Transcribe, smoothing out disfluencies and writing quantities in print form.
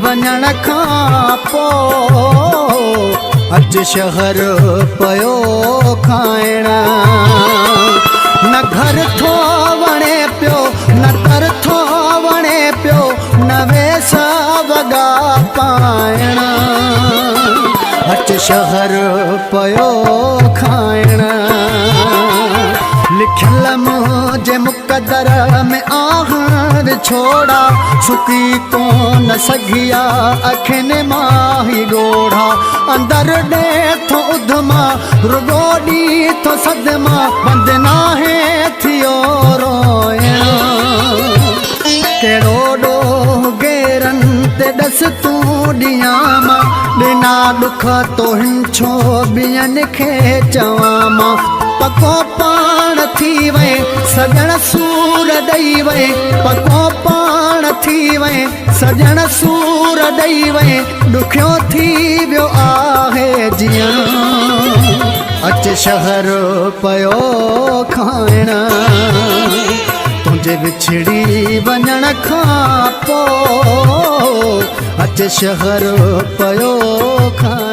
वञण खां पोइ अॼु शहर पियो खाइण। न घर थो वणे पियो न तर थो वणे पियो न वेस वॻा पाइण। अॼु शहर पियो खाइण। लिखियल मुंहिंजे मुक़दर में आहर छोड़ा सुकी कोन सघिया अखियुनि मां ही ॻोढ़ा। अंदर ॾे थो उधमा रुगो ॾी थो सदमा बंदि नाहे थियो रोइण। कहिड़ो ॾोह गेरनि ते ॾस तूं ॾियां मां बिना ॾुख तो हिंछो ॿियनि खे चवां मां। पको पाण थी वए सजण सूर ॾेई वए पको पाण थी वए सजण सूर ॾेई वए ॾुखियो थी वियो आहे जीअं। अच शहर पियो खाइण। तुंहिंजे विछड़ी वञण खां पोइ अच शहर पियो खाइण।